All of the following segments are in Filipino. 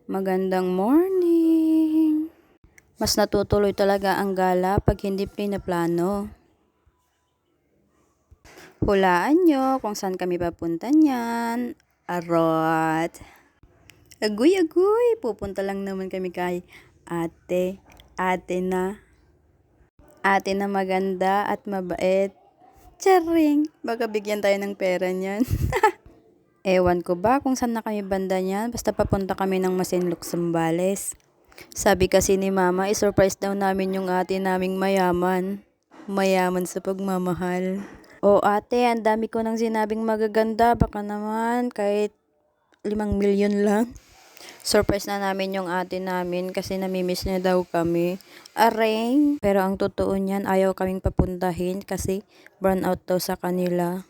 Magandang morning! Mas natutuloy talaga ang gala pag hindi pinaplano. Hulaan nyo kung saan kami papunta niyan. Arot! Agoy! Pupunta lang naman kami kay ate. Ate na maganda at mabait. Charing! Baka bigyan tayo ng pera niyan. Ewan ko ba kung saan na kami banda niyan. Basta papunta kami ng Masinloc, Zambales. Sabi kasi ni mama, i-surprise daw namin yung ate naming mayaman. Mayaman sa pagmamahal. O ate, ang dami ko nang sinabing magaganda. Baka naman kahit 5 milyon lang. Surprise na namin yung ate namin kasi namimiss niya daw kami. Areng! Pero ang totoo niyan, ayaw kaming papuntahin kasi burnout daw sa kanila.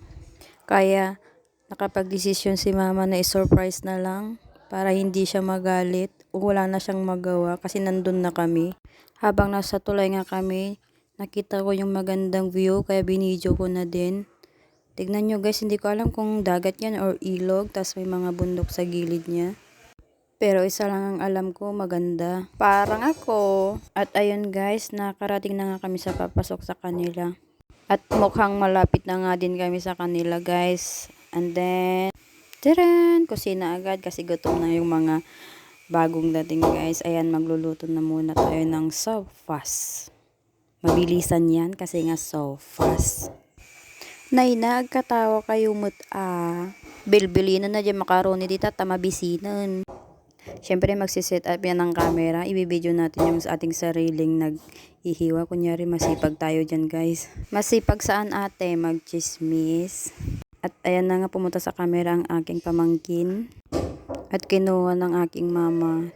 Kaya nakapag-desisyon si mama na i-surprise na lang para hindi siya magalit o wala na siyang magawa kasi nandun na kami. Habang nasa tulay nga kami, nakita ko yung magandang view kaya binidyo ko na din. Tignan nyo guys, hindi ko alam kung dagat yan or ilog, tas may mga bundok sa gilid niya. Pero isa lang ang alam ko, maganda. Parang ako. At ayun guys, nakarating na nga kami sa papasok sa kanila. At mukhang malapit na nga din kami sa kanila guys. And then, tiran! Kusina agad kasi gutom na yung mga bagong dating guys. Ayan, magluluto na muna tayo ng sopas. Mabilisan yan kasi nga sopas. Nay, nagkatawa kayo Bilbilina na dyan makaroni dito at tamabisinan. Siyempre magsiset up yan ng camera. Ibibideo natin yung sa ating sariling naghihiwa. Kunyari masipag tayo dyan guys. Masipag saan ate? Magchismis. At ayan na nga pumunta sa camera ang aking pamangkin. At kinuha ng aking mama.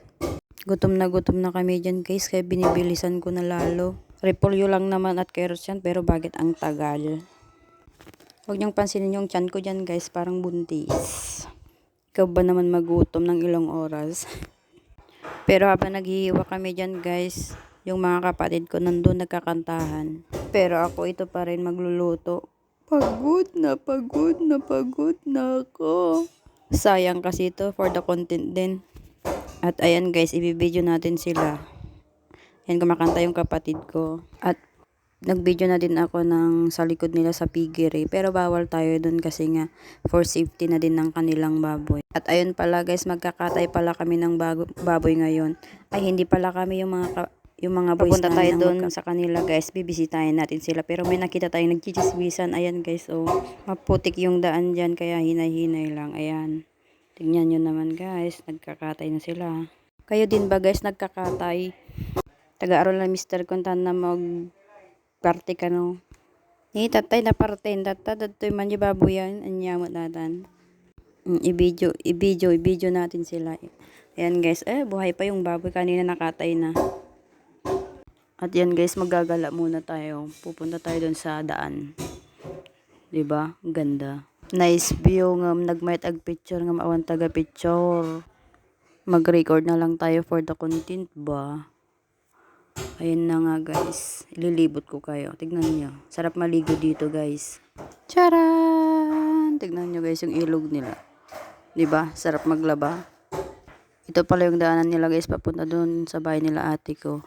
Gutom na kami dyan guys. Kaya binibilisan ko na lalo. Repolyo lang naman at carrots yan. Pero bakit ang tagal? Huwag niyong pansinin yung tiyan ko dyan guys. Parang buntis. Ikaw ba naman magutom ng ilang oras? Pero habang naghihiwa kami dyan guys, yung mga kapatid ko nandun nagkakantahan. Pero ako ito pa rin magluluto. Pagod na ako. Sayang kasi ito for the content din. At ayan guys, ibibideo natin sila. Yan, kumakanta yung kapatid ko. At nag-video na din ako sa likod nila sa piggery. Pero bawal tayo dun kasi nga for safety na din ng kanilang baboy. At ayun pala guys, magkakatay pala kami ng baboy ngayon. Ay hindi pala kami yung mga boys na tayo doon sa kanila guys, bibisitahin natin sila. Pero may nakita tayong nagchichismisan. Ayan guys, maputik yung daan dyan kaya hinay-hinay lang. Ayan, tingnan nyo naman guys, nagkakatay na sila. Kayo din ba guys nagkakatay? Taga-aral na Mr. Kuntan na parte ka no. Tatay na parte, datoy man yung baboy yan, anyamot natin. I-video natin sila. Ayan guys, buhay pa yung baboy, kanina nakatay na. At yan guys, magagala muna tayo. Pupunta tayo doon sa daan. 'Di ba? Ganda. Nice view nga nagmight ag picture nga maawan taga picture. Mag-record na lang tayo for the content ba. Ayun na nga guys. Ililibot ko kayo. Tignan niyo. Sarap maligo dito guys. Charan! Tignan niyo guys yung ilog nila. 'Di ba? Sarap maglaba. Ito pala yung daanan nila guys papunta doon sa bahay nila ate ko.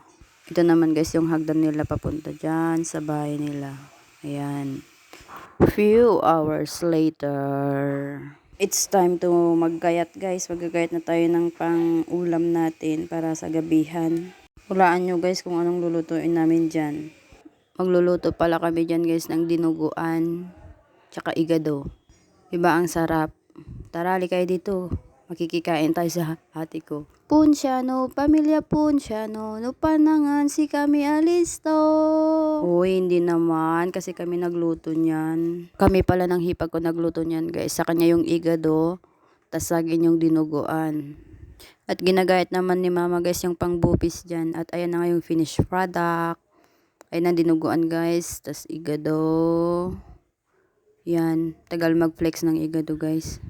Ito naman guys yung hagdan nila papunta dyan sa bahay nila. Ayan. Few hours later. It's time to maggayat guys. Maggagayat na tayo ng pang-ulam natin para sa gabihan. Hulaan nyo guys kung anong lulutuin namin dyan. Magluluto pala kami dyan guys ng dinuguan. Tsaka igado. Diba ang sarap? Tara, kayo dito. Makikikain tayo sa ate ko. Punsyano, pamilya Punsyano, no panangan si kami alisto. Uy, hindi naman kasi kami nagluto niyan. Kami pala ng hipag ko nagluto niyan guys. Sa kanya yung igado, tas saging yung dinuguan. At ginagayat naman ni mama guys yung pangbupis dyan. At ayan na nga yung finished product. Ayan ang dinuguan guys, tas igado. Yan, tagal mag-flex ng igado guys.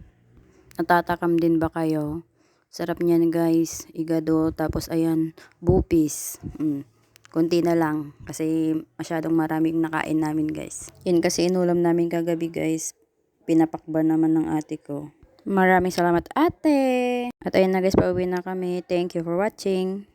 Natatakam din ba kayo? Sarap niyan guys, igado, tapos ayan, bupis. Kunti na lang kasi masyadong maraming nakain namin guys. Yan kasi inulam namin kagabi guys. Pinapakba naman ng ate ko. Maraming salamat ate. At ayun na guys, pauwi na kami. Thank you for watching.